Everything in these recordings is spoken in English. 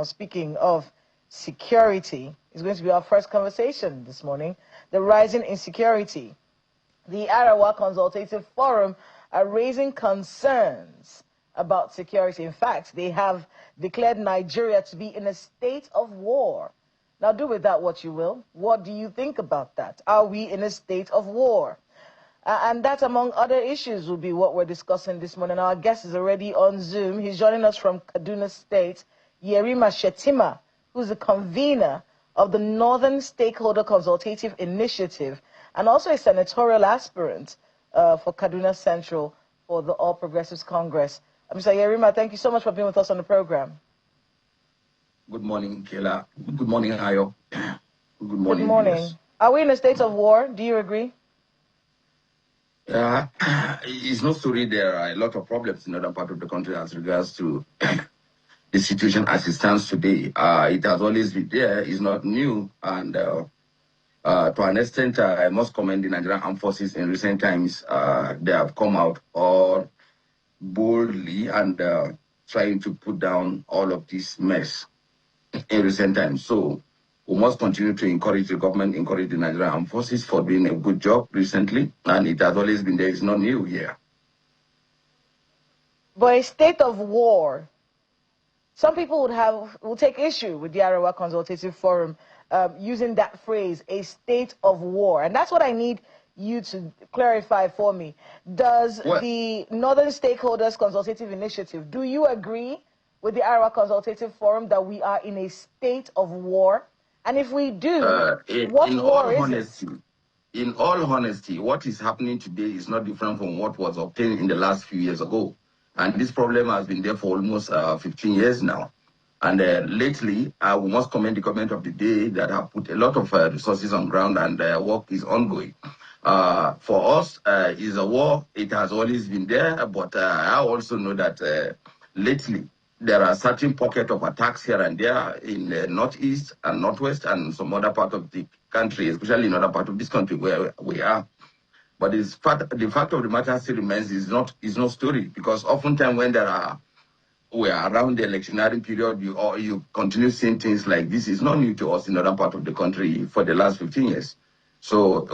Now, speaking of security, is going to be our first conversation this morning. The rising insecurity. The Arawa Consultative Forum are raising concerns about security. In fact, they have declared Nigeria to be in a state of war. Now, do with that what you will. What do you think about that? Are we in a state of war? And that, among other issues, will be what we're discussing this morning. Our guest is already on Zoom. He's joining us from Kaduna State, Yerima Shetima, who's the convener of the Northern Stakeholder Consultative Initiative and also a senatorial aspirant for Kaduna Central for the All Progressives Congress. Mr. Yerima, thank you so much for being with us on the program. Good morning, Kayla. Good morning, Ayo. Good morning. Good morning. Yes. Are we in a state of war? Do you agree? It's not story. There are a lot of problems in other part of the country as regards to the situation as it stands today. It has always been there. It's not new. And to an extent, I must commend the Nigerian Armed Forces in recent times. They have come out all boldly and trying to put down all of this mess in recent times. So we must continue to encourage the government, encourage the Nigerian Armed Forces for doing a good job recently, and it has always been there. It's not new here. But a state of war, some people will take issue with the Arawa Consultative Forum using that phrase, a state of war. And that's what I need you to clarify for me. Does the Northern Stakeholders Consultative Initiative, do you agree with the Arawa Consultative Forum that we are in a state of war? And if we do, what war is it? In all honesty, what is happening today is not different from what was obtained in the last few years ago. And this problem has been there for almost 15 years now. And lately, we must commend the government of the day that have put a lot of resources on ground, and work is ongoing. For us, is a war. It has always been there, but I also know that lately, there are certain pockets of attacks here and there in the northeast and northwest and some other part of the country, especially in other part of this country where we are. But the fact of the matter still remains is not story, because oftentimes when we are around the electionary period, you continue seeing things like this. It's not new to us in other part of the country for the last 15 years. So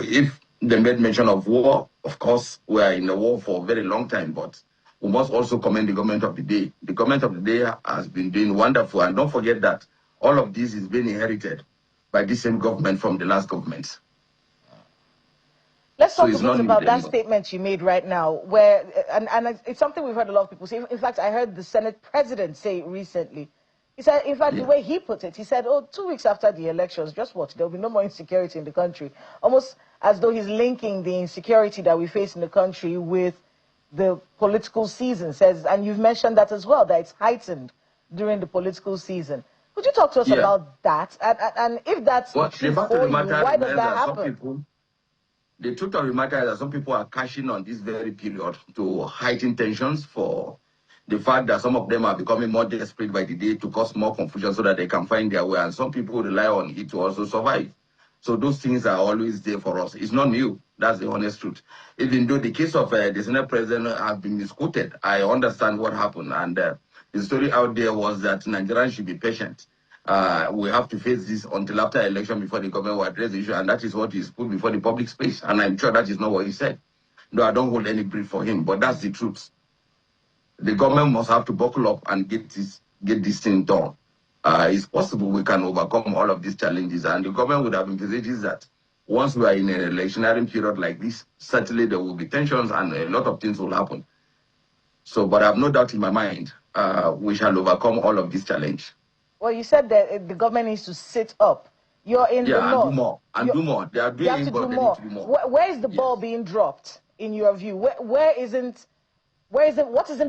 if they made mention of war, of course, we are in a war for a very long time, but we must also commend the government of the day. The government of the day has been doing wonderful. And don't forget that all of this is being inherited by the same government from the last government. Let's talk a bit about that statement you made right now, where, and it's something we've heard a lot of people say. In fact, I heard the Senate president say it recently. He said, in fact, the way he put it, he said, 2 weeks after the elections, just watch, there will be no more insecurity in the country. Almost as though he's linking the insecurity that we face in the country with the political season, says, and you've mentioned that as well, that it's heightened during the political season. Could you talk to us about that? And if that's true for you, why does that happen? The truth of the matter is that some people are cashing on this very period to heighten tensions for the fact that some of them are becoming more desperate by the day to cause more confusion so that they can find their way. And some people rely on it to also survive. So those things are always there for us. It's not new. That's the honest truth. Even though the case of the Senate president has been misquoted, I understand what happened. And the story out there was that Nigerians should be patient. We have to face this until after election before the government will address the issue. And that is what is put before the public space. And I'm sure that is not what he said. No, I don't hold any brief for him, but that's the truth. The government must have to buckle up and get this thing done. It's possible we can overcome all of these challenges, and the government would have envisaged that once we are in an electionary period like this, certainly there will be tensions and a lot of things will happen. So, but I have no doubt in my mind, we shall overcome all of this challenge. Well, you said that the government needs to sit up. You're in the north. And do more. And do more. They are doing it, but they need to do more. Where is the ball being dropped, in your view? What isn't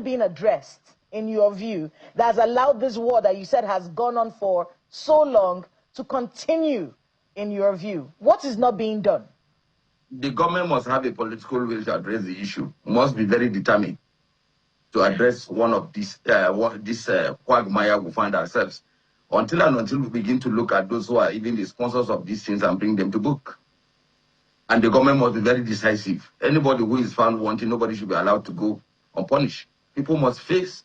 being addressed, in your view, that has allowed this war that you said has gone on for so long to continue, in your view? What is not being done? The government must have a political will to address the issue, must be very determined to address one of these, this quagmire we find ourselves, until we begin to look at those who are even the sponsors of these things and bring them to book. And the government must be very decisive. Anybody who is found wanting, nobody should be allowed to go unpunished. People must face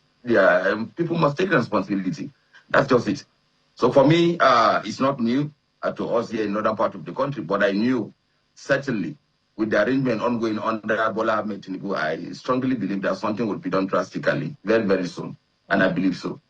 people must take responsibility. That's just it. So for me, it's not new to us here in northern part of the country, but I knew certainly with the arrangement ongoing under Bola Ahmed Tinubu, I strongly believe that something will be done drastically very, very soon. And I believe so.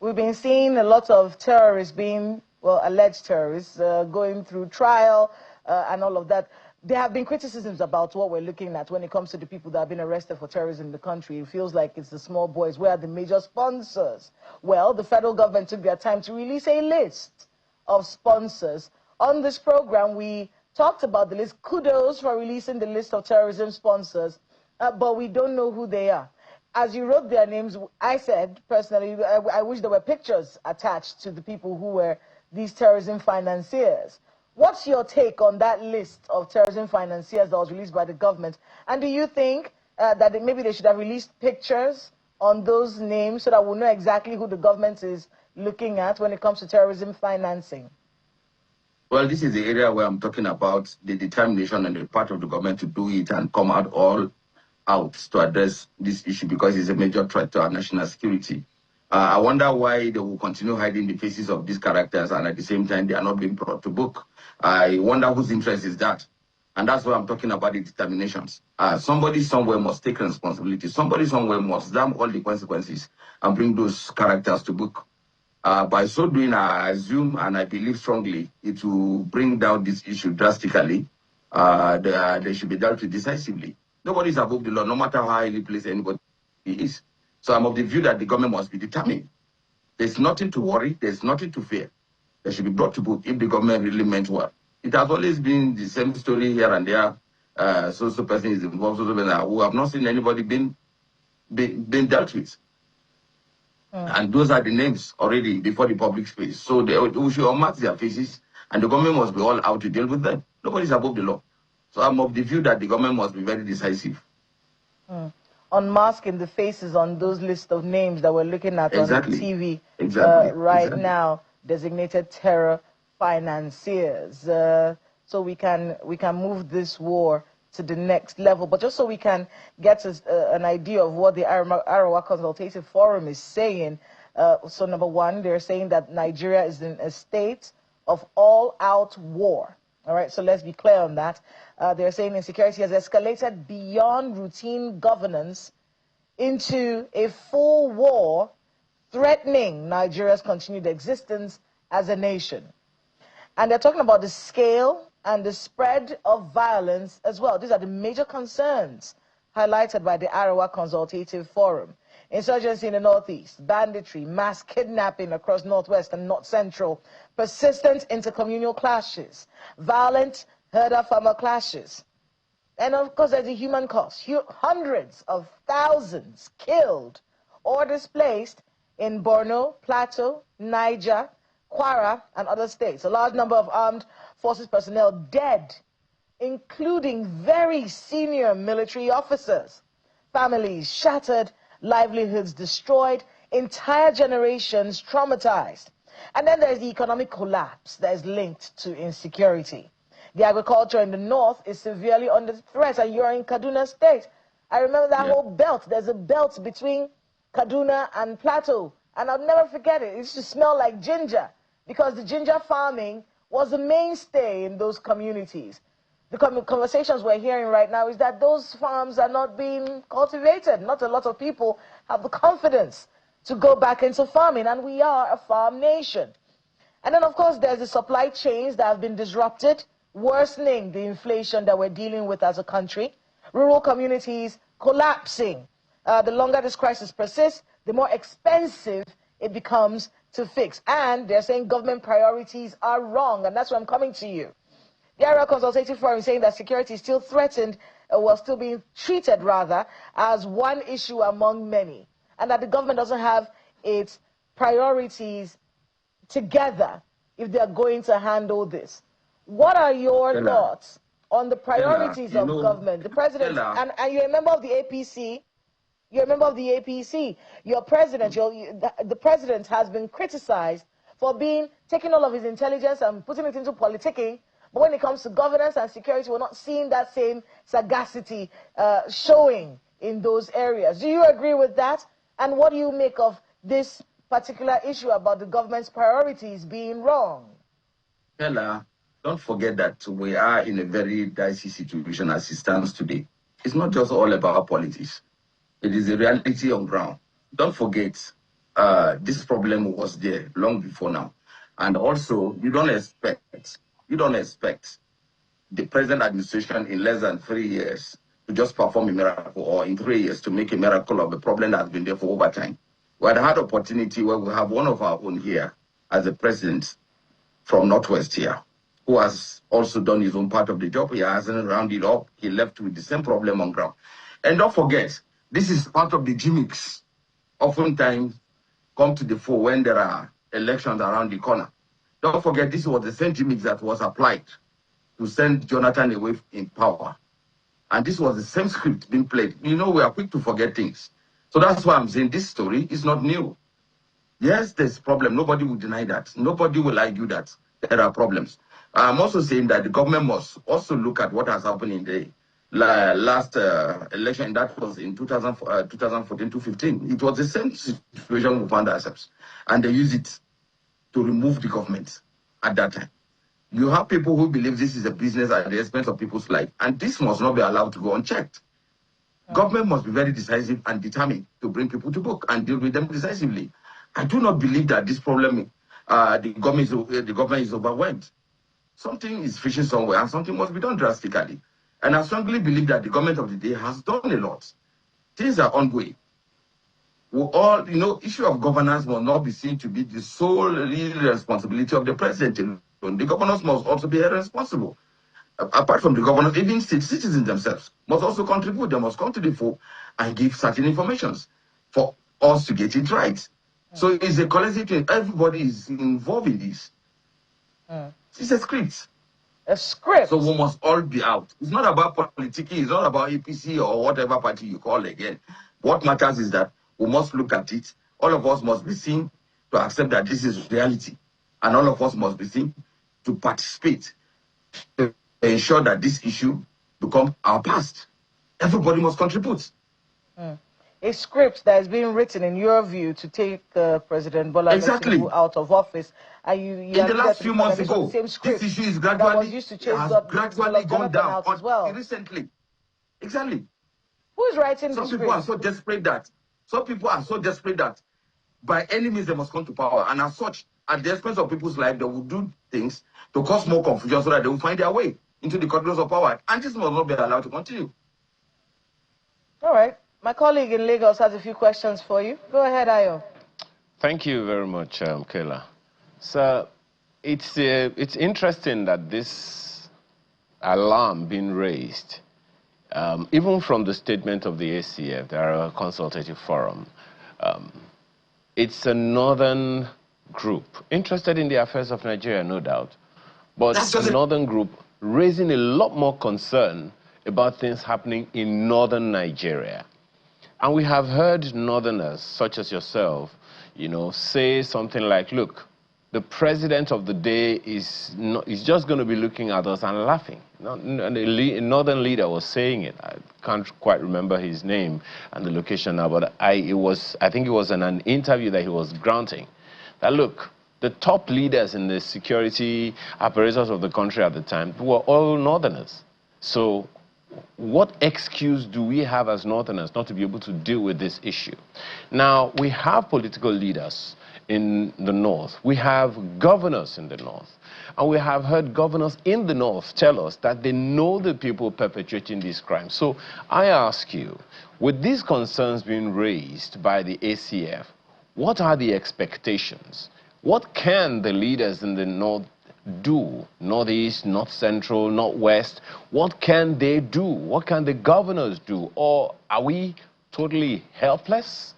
We've been seeing a lot of terrorists being, well, alleged terrorists, going through trial and all of that. There have been criticisms about what we're looking at when it comes to the people that have been arrested for terrorism in the country. It feels like it's the small boys. Where are the major sponsors? Well, the federal government took their time to release a list of sponsors. On this program, we talked about the list. Kudos for releasing the list of terrorism sponsors, but we don't know who they are. As you wrote their names, I said, personally, I wish there were pictures attached to the people who were these terrorism financiers. What's your take on that list of terrorism financiers that was released by the government? And do you think that maybe they should have released pictures on those names so that we'll know exactly who the government is looking at when it comes to terrorism financing? Well, this is the area where I'm talking about the determination on the part of the government to do it and come out all out to address this issue because it's a major threat to our national security. I wonder why they will continue hiding the faces of these characters and at the same time they are not being brought to book. I wonder whose interest is that. And that's why I'm talking about the determinations. Somebody somewhere must take responsibility. Somebody somewhere must damn all the consequences and bring those characters to book. By so doing, I assume and I believe strongly it will bring down this issue drastically. They should be dealt with decisively. Nobody is above the law, no matter how highly placed anybody is. So I'm of the view that the government must be determined. There's nothing to worry. There's nothing to fear. They should be brought to book if the government really meant well. It has always been the same story here and there. So person is involved, who have not seen anybody being dealt with. And those are the names already before the public space. So we should unmask their faces, and the government must be all out to deal with them. Nobody's above the law. So I'm of the view that the government must be very decisive. Unmasking the faces on those lists of names that we're looking at on TV right now, designated terror financiers. So we can move this war to the next level. But just so we can get an idea of what the Arawa Consultative Forum is saying, so number one, they're saying that Nigeria is in a state of all-out war. All right, so let's be clear on that. They're saying insecurity has escalated beyond routine governance into a full war, threatening Nigeria's continued existence as a nation. And they're talking about the scale and the spread of violence as well. These are the major concerns highlighted by the Arawa Consultative Forum. Insurgency in the Northeast, banditry, mass kidnapping across Northwest and North Central, persistent intercommunal clashes, violent herder-farmer clashes. And of course, there's a human cost. Hundreds of thousands killed or displaced in Borno, Plateau, Niger, Kwara, and other states. A large number of armed forces personnel dead, including very senior military officers. Families shattered, livelihoods destroyed, entire generations traumatized. And then there's the economic collapse that is linked to insecurity. The agriculture in the north is severely under threat, and you're in Kaduna State. I remember that whole belt. There's a belt between Kaduna and Plateau, and I'll never forget it. It used to smell like ginger because the ginger farming was a mainstay in those communities. The conversations we're hearing right now is that those farms are not being cultivated. Not a lot of people have the confidence to go back into farming, and we are a farm nation. And then, of course, there's the supply chains that have been disrupted, worsening the inflation that we're dealing with as a country. Rural communities collapsing. The longer this crisis persists, the more expensive it becomes to fix. And they're saying government priorities are wrong, and that's where I'm coming to you. The Area Consultative Forum is saying that security is still threatened, still being treated rather, as one issue among many, and that the government doesn't have its priorities together if they're going to handle this. What are your thoughts on the priorities of government? The president, and you're a member of the APC. You're a member of the APC. Your president, the president has been criticized for taking all of his intelligence and putting it into politicking. But when it comes to governance and security, we're not seeing that same sagacity showing in those areas. Do you agree with that? And what do you make of this particular issue about the government's priorities being wrong? Ella, don't forget that we are in a very dicey situation as it stands today. It's not just all about politics. It is a reality on ground. Don't forget, this problem was there long before now. And also, you don't expect the present administration in less than 3 years to just perform a miracle, or in 3 years to make a miracle of a problem that has been there for over time. We had opportunity where we have one of our own here as a president from Northwest here, who has also done his own part of the job. He hasn't rounded up. He left with the same problem on ground. And don't forget, this is part of the gimmicks oftentimes come to the fore when there are elections around the corner. Don't forget, this was the same gimmicks that was applied to send Jonathan away in power. And this was the same script being played. You know, we are quick to forget things. So that's why I'm saying this story is not new. Yes, there's a problem. Nobody will deny that. Nobody will argue that there are problems. I'm also saying that the government must also look at what has happened in the last election. That was in 2014-15. It was the same situation we found ourselves. And they used it to remove the government at that time. You have people who believe this is a business at the expense of people's life. And this must not be allowed to go unchecked. Government must be very decisive and determined to bring people to book and deal with them decisively. I do not believe that this problem, the government is overwhelmed. Something is fishing somewhere, and something must be done drastically. And I strongly believe that the government of the day has done a lot. Things are ongoing. We all, issue of governance must not be seen to be the sole real responsibility of the president. The governors must also be responsible. Apart from the governors, even citizens themselves must also contribute. They must come to the fore and give certain informations for us to get it right. So it's a collective thing. Everybody is involved in this. It's a script. A script. So we must all be out. It's not about politics. It's not about APC or whatever party you call again. What matters is that we must look at it. All of us must be seen to accept that this is reality. And all of us must be seen to participate to ensure that this issue becomes our past. Everybody must contribute. A script that is being written, in your view, to take President Bola Tinubu out of office. And you in the last few months ago, the same script this issue is that was used to chase gradually gone down out as well. Recently. Exactly. Who is writing Some the people script? are so desperate that by any means they must come to power. And as such, at the expense of people's life, they will do things to cause more confusion so that they will find their way into the corridors of power. And this must not be allowed to continue. All right. My colleague in Lagos has a few questions for you. Go ahead, Ayo. Thank you very much, Kayla. So it's interesting that this alarm being raised, even from the statement of the ACF, there are a consultative forum. It's a northern group interested in the affairs of Nigeria, no doubt, but a northern group raising a lot more concern about things happening in northern Nigeria. And we have heard northerners, such as yourself, say something like, look, the president of the day is just going to be looking at us and laughing. A northern leader was saying it. I can't quite remember his name and the location now, but I think it was in an interview that he was granting. That, look, the top leaders in the security apparatus of the country at the time were all northerners. So what excuse do we have as northerners not to be able to deal with this issue? Now, we have political leaders in the north. We have governors in the north. And we have heard governors in the north tell us that they know the people perpetrating these crimes. So I ask you, with these concerns being raised by the ACF, what are the expectations? What can the leaders in the north do? Northeast, North Central, Northwest, what can they do? What can the governors do? Or are we totally helpless?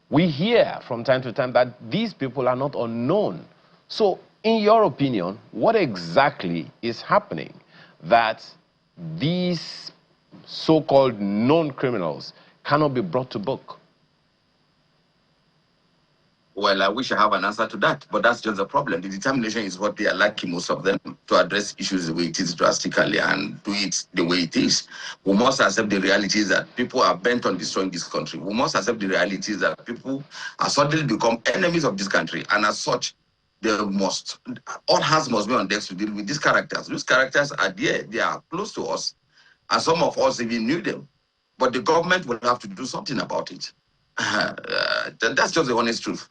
We hear from time to time that these people are not unknown. So, in your opinion, what exactly is happening that these so-called known criminals cannot be brought to book? Well, I wish I have an answer to that, but that's just the problem. The determination is what they are lacking, most of them, to address issues the way it is drastically and do it the way it is. We must accept the realities that people are bent on destroying this country. We must accept the realities that people are suddenly become enemies of this country, and as such, all hands must be on deck to deal with these characters. These characters are there, they are close to us, and some of us even knew them. But the government will have to do something about it. That's just the honest truth.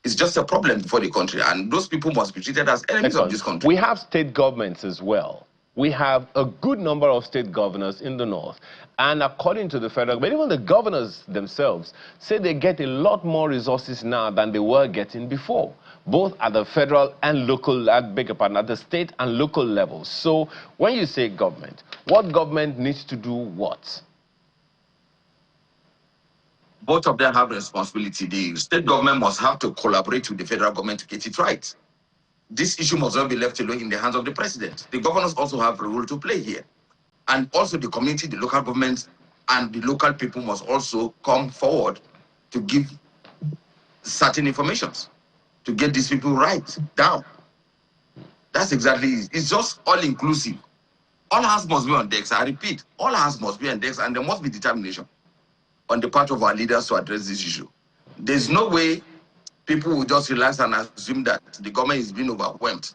It's just a problem for the country, and those people must be treated as enemies of this country. We have state governments as well. We have a good number of state governors in the north. And according to the federal government, even the governors themselves say they get a lot more resources now than they were getting before, both at the federal and local, at the state and local levels. So when you say government, what government needs to do what? Both of them have responsibility. The state government must have to collaborate with the federal government to get it right. This issue must not be left alone in the hands of the president. The governors also have a role to play here. And also the community, the local governments, and the local people must also come forward to give certain informations to get these people right down. That's exactly it. It's just all-inclusive. All hands must be on decks. I repeat, all hands must be on decks, and there must be determination on the part of our leaders to address this issue. There's no way people will just relax and assume that the government is being overwhelmed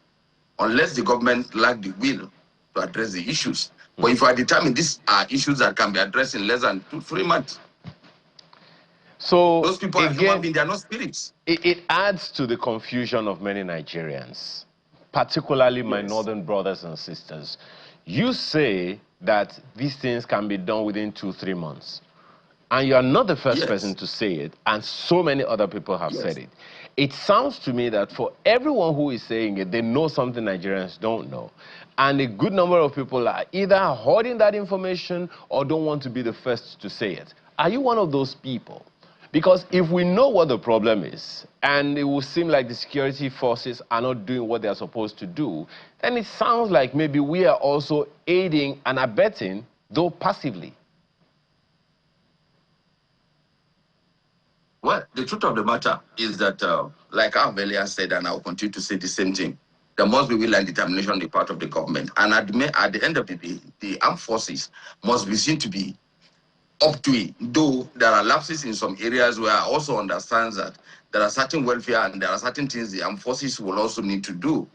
unless the government lacks the will to address the issues. But if I determine these are issues that can be addressed in less than 2-3 months, so those people are human beings, they are not spirits. It adds to the confusion of many Nigerians, particularly my northern brothers and sisters. You say that these things can be done within 2-3 months. And you are not the first person to say it, and so many other people have said it. It sounds to me that for everyone who is saying it, they know something Nigerians don't know. And a good number of people are either hoarding that information or don't want to be the first to say it. Are you one of those people? Because if we know what the problem is, and it will seem like the security forces are not doing what they are supposed to do, then it sounds like maybe we are also aiding and abetting, though passively. Well, the truth of the matter is that, like I've earlier said, and I'll continue to say the same thing, there must be will and determination on the part of the government. And at the end of the day, the armed forces must be seen to be up to it, though there are lapses in some areas where I also understand that there are certain welfare and there are certain things the armed forces will also need to do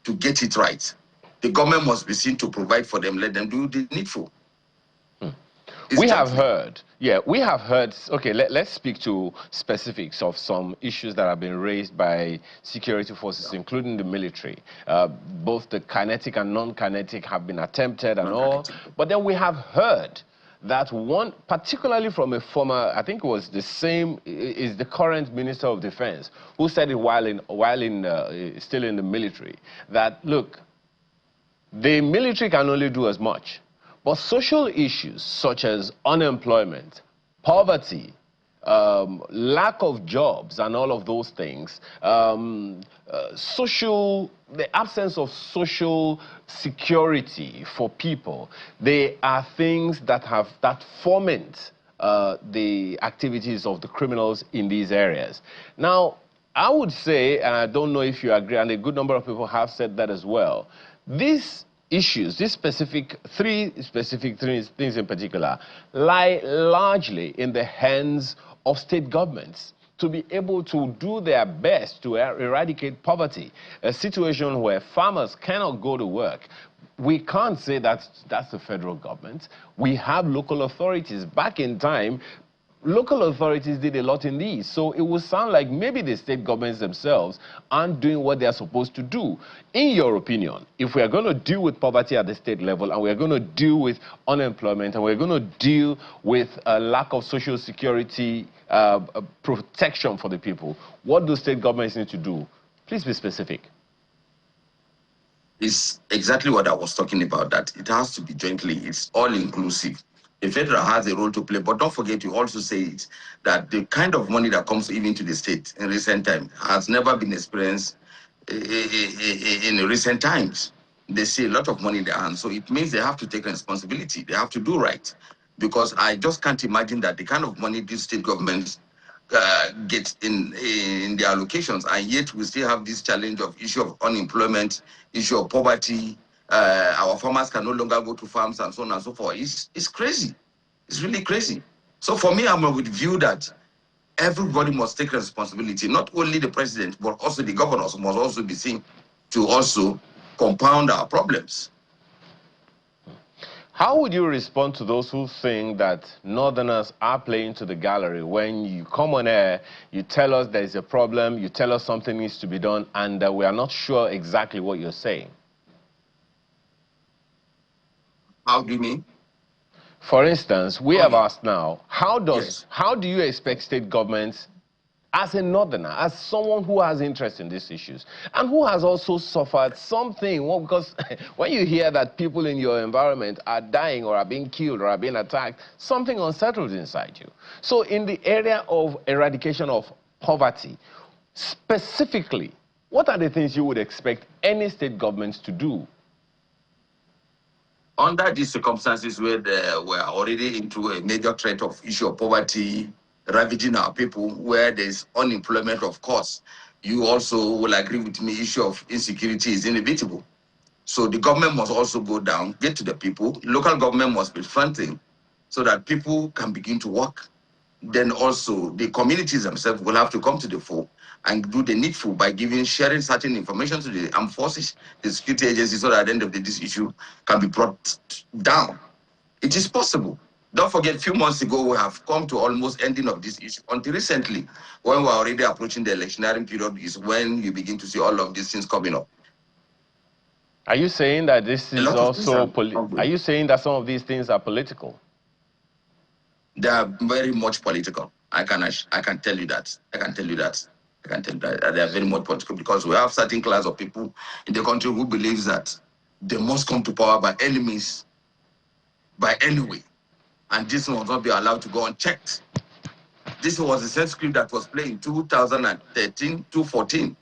to get it right. The government must be seen to provide for them, let them do the needful. We have heard, okay, let's speak to specifics of some issues that have been raised by security forces, including the military. Both the kinetic and non-kinetic have been attempted and all, but then we have heard that one, particularly from a former, I think it was the same, is the current Minister of Defense, who said it while still in the military, that, look, the military can only do as much. But social issues such as unemployment, poverty, lack of jobs and all of those things, the absence of social security for people, they are things that foment the activities of the criminals in these areas. Now, I would say, and I don't know if you agree, and a good number of people have said that as well, these issues, three specific things in particular, lie largely in the hands of state governments to be able to do their best to eradicate poverty, a situation where farmers cannot go to work. We can't say that's the federal government. We have local authorities. Back in time, local authorities did a lot in these. So it would sound like maybe the state governments themselves aren't doing what they're supposed to do. In your opinion, if we are going to deal with poverty at the state level, and we're going to deal with unemployment, and we're going to deal with a lack of social security protection for the people, what do state governments need to do? Please be specific. It's exactly what I was talking about, that it has to be jointly, it's all inclusive. The federal has a role to play, but don't forget, you also say it, that the kind of money that comes even to the state in recent time has never been experienced in recent times. They see a lot of money in their hands, so it means they have to take responsibility. They have to do right, because I just can't imagine that the kind of money these state governments get in their allocations, and yet we still have this challenge of issue of unemployment, issue of poverty. Our farmers can no longer go to farms and so on and so forth. It's crazy. It's really crazy. So for me, I'm of the view that everybody must take responsibility. Not only the president, but also the governors must also be seen to also compound our problems. How would you respond to those who think that Northerners are playing to the gallery when you come on air, you tell us there is a problem, you tell us something needs to be done, and we are not sure exactly what you're saying? How do you mean? For instance, we have asked now, how do you expect state governments, as a Northerner, as someone who has interest in these issues, and who has also suffered something, well, because when you hear that people in your environment are dying or are being killed or are being attacked, something unsettles inside you. So in the area of eradication of poverty, specifically, what are the things you would expect any state governments to do? Under these circumstances where we're already into a major threat of issue of poverty ravaging our people, where there's unemployment, of course, you also will agree with me, issue of insecurity is inevitable. So the government must also go down, get to the people. Local government must be fronting so that people can begin to work. Then also the communities themselves will have to come to the fore and do the needful by sharing certain information to the armed forces, the security agencies, so that at the end of the day, this issue can be brought down. It is possible. Don't forget, a few months ago, we have come to almost ending of this issue. Until recently, when we're already approaching the electionary period, is when you begin to see all of these things coming up. Are you saying that this is also, are you saying that some of these things are political? They are very much political. I can tell you that. I can tell you that they are very much political, because we have certain class of people in the country who believes that they must come to power by any means, by any way, and this must not be allowed to go unchecked. This was the same script that was played in 2013, 2014,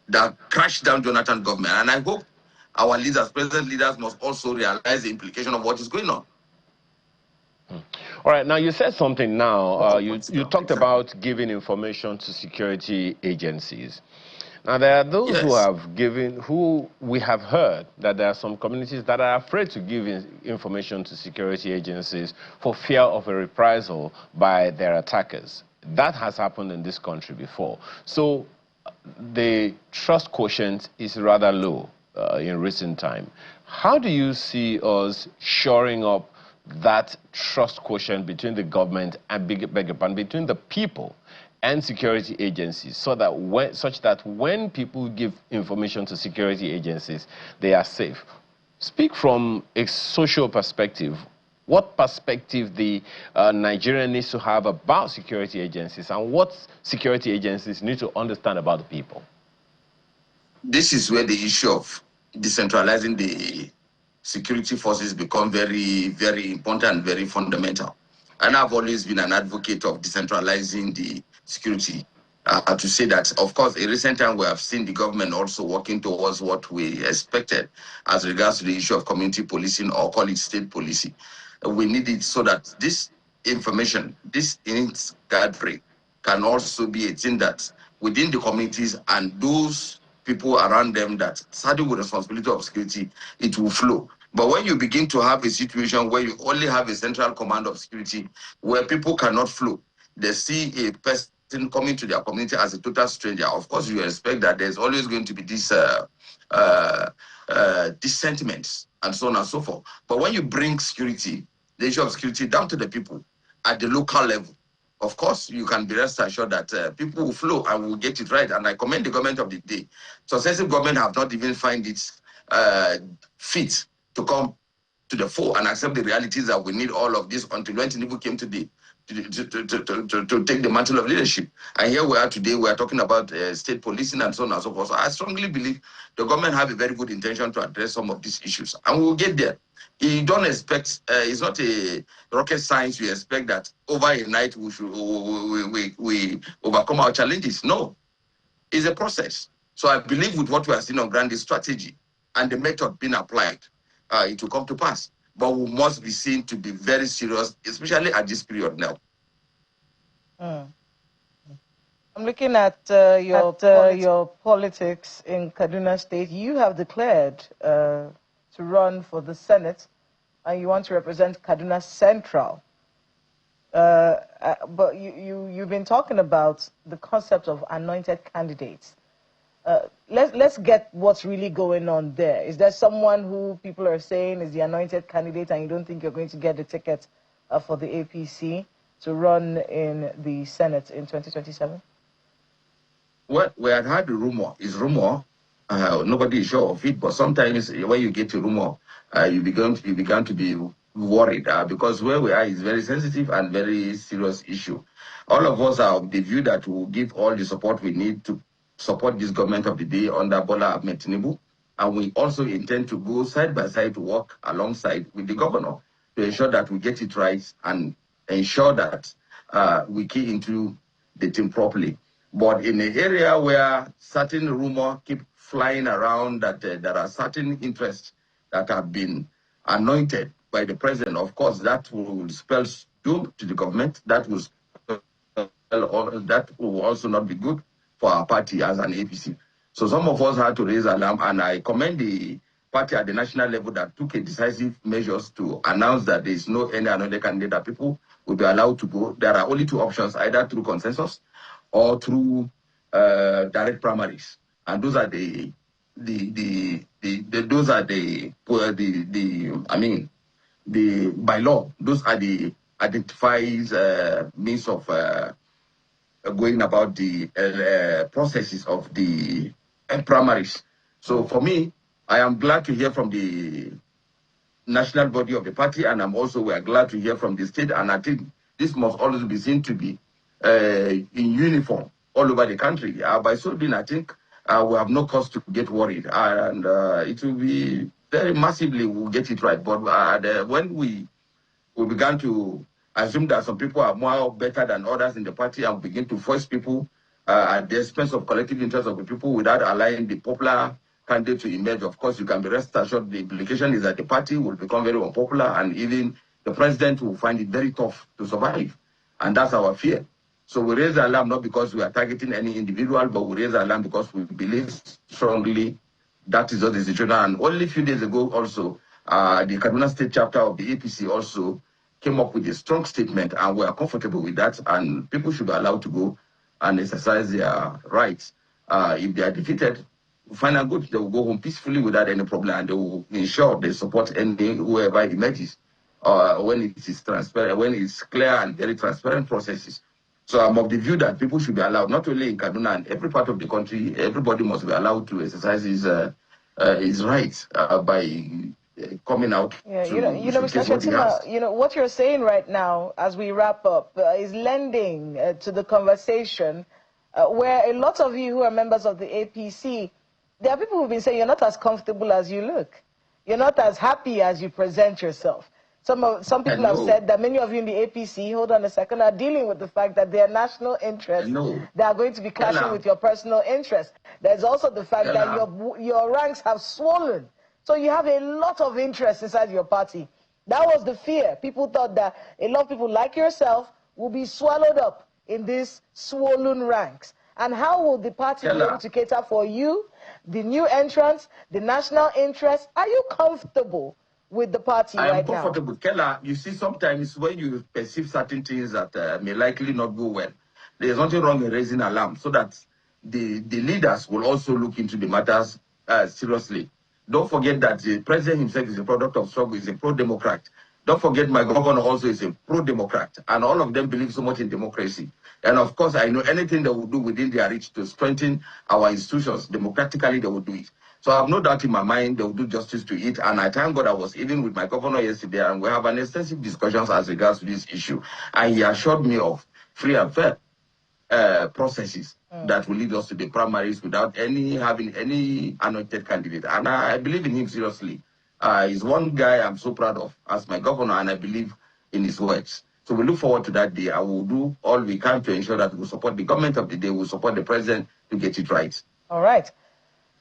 that crashed down Jonathan government. And I hope our leaders, present leaders, must also realize the implication of what is going on. All right, now you said something now. You talked about giving information to security agencies. Now, there are those who we have heard that there are some communities that are afraid to give information to security agencies for fear of a reprisal by their attackers. That has happened in this country before. So the trust quotient is rather low in recent time. How do you see us shoring up that trust quotient between the government and between the people and security agencies, so that such that when people give information to security agencies, they are safe? Speak from a social perspective. What perspective the Nigerian needs to have about security agencies, and what security agencies need to understand about the people? This is where the issue of decentralizing the security forces become very, very important, very fundamental. And I've always been an advocate of decentralizing the security. To say that, of course, in recent time, we have seen the government also working towards what we expected as regards to the issue of community policing, or call it state policing. We need it so that this information, this gathering, can also be a thing that within the communities and those people around them that starting with responsibility of security, it will flow. But when you begin to have a situation where you only have a central command of security, where people cannot flow, they see a person coming to their community as a total stranger, of course you expect that there's always going to be this sentiments and so on and so forth. But when you bring security, the issue of security, down to the people at the local level, of course, you can be rest assured that people will flow and will get it right. And I commend the government of the day. Successive government have not even find it fit to come to the fore and accept the realities that we need all of this until when Tinubu came today to take the mantle of leadership. And here we are today, we are talking about state policing and so on and so forth. So I strongly believe the government have a very good intention to address some of these issues. And we will get there. You don't expect, it's not a rocket science, you expect that over a night we overcome our challenges. No, it's a process. So I believe with what we are seeing on ground, the strategy and the method being applied, it will come to pass. But we must be seen to be very serious, especially at this period now. I'm looking at your politics in Kaduna State. You have declared to run for the Senate, and you want to represent Kaduna Central. But you've been talking about the concept of anointed candidates. Let's get what's really going on there. Is there someone who people are saying is the anointed candidate, and you don't think you're going to get the ticket for the APC to run in the Senate in 2027? Well, we had heard the rumor. It's rumor. Nobody is sure of it. But sometimes when you get a rumor, you began to be worried because where we are is very sensitive and very serious issue. All of us are of the view that we will give all the support we need to support this government of the day under Bola Ahmed Tinubu, and we also intend to go side by side to work alongside with the governor to ensure that we get it right and ensure that we key into the team properly. But in an area where certain rumors keep flying around that there are certain interests that have been anointed by the president, of course, that will spell doom to the government. That will also not be good for our party as an APC. So some of us had to raise alarm, and I commend the party at the national level that took a decisive measures to announce that there is no any another candidate that people will be allowed to go. There are only two options, either through consensus or through direct primaries, and those are the by law, those are the identifies means of going about the processes of the primaries. So for me, I am glad to hear from the national body of the party, and we are glad to hear from the state, and I think this must always be seen to be in uniform all over the country. By so doing, I think we have no cause to get worried, and it will be very massively we'll get it right. But when we began to assume that some people are more better than others in the party and begin to force people at the expense of collective interest of the people without allowing the popular candidate to emerge, of course, you can be rest assured the implication is that the party will become very unpopular, and even the president will find it very tough to survive. And that's our fear. So we raise the alarm not because we are targeting any individual, but we raise the alarm because we believe strongly that is not the situation. And only a few days ago also, the Kaduna State chapter of the APC also came up with a strong statement, and we are comfortable with that, and people should be allowed to go and exercise their rights. If they are defeated, final good, they will go home peacefully without any problem, and they will ensure they support whoever emerges when it is transparent, when it's clear and very transparent processes. So I'm of the view that people should be allowed, not only in Kaduna and every part of the country, everybody must be allowed to exercise his rights by coming out. Yeah, Mr. Shetima, what you're saying right now, as we wrap up, is lending to the conversation where a lot of you who are members of the APC, there are people who've been saying you're not as comfortable as you look. You're not as happy as you present yourself. Some people have said that many of you in the APC, hold on a second, are dealing with the fact that their national interests, they are going to be clashing with your personal interests. There's also the fact that your ranks have swollen. So you have a lot of interest inside your party. That was the fear. People thought that a lot of people like yourself will be swallowed up in these swollen ranks. And how will the party be able to cater for you, the new entrants, the national interest? Are you comfortable with the party right now? I am comfortable. Kella, you see, sometimes when you perceive certain things that may likely not go well, there's nothing wrong in raising alarm so that the leaders will also look into the matters seriously. Don't forget that the president himself is a product of struggle, is a pro-democrat. Don't forget my governor also is a pro-democrat, and all of them believe so much in democracy. And of course, I know anything they will do within their reach to strengthen our institutions democratically, they will do it. So I have no doubt in my mind they will do justice to it. And I thank God I was even with my governor yesterday, and we have an extensive discussions as regards to this issue. And he assured me of free and fair processes that will lead us to the primaries without having any anointed candidate. And I believe in him seriously. He's one guy I'm so proud of as my governor, and I believe in his words. So we look forward to that day. I will do all we can to ensure that we support the government of the day, we support the president to get it right. All right.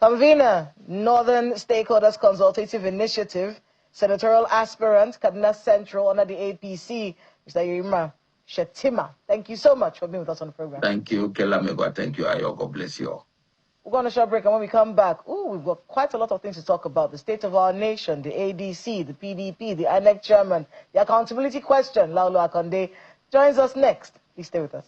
Convener, Northern Stakeholders Consultative Initiative, senatorial aspirant, Kaduna Central under the APC, Mr. Yerima Shettima. Thank you so much for being with us on the program. Thank you, Kela Megwa. Thank you, Ayo. God bless you all. We're going to short break, and when we come back, we've got quite a lot of things to talk about. The state of our nation, the ADC, the PDP, the INEC chairman, the accountability question. Laulu Akonde joins us next. Please stay with us.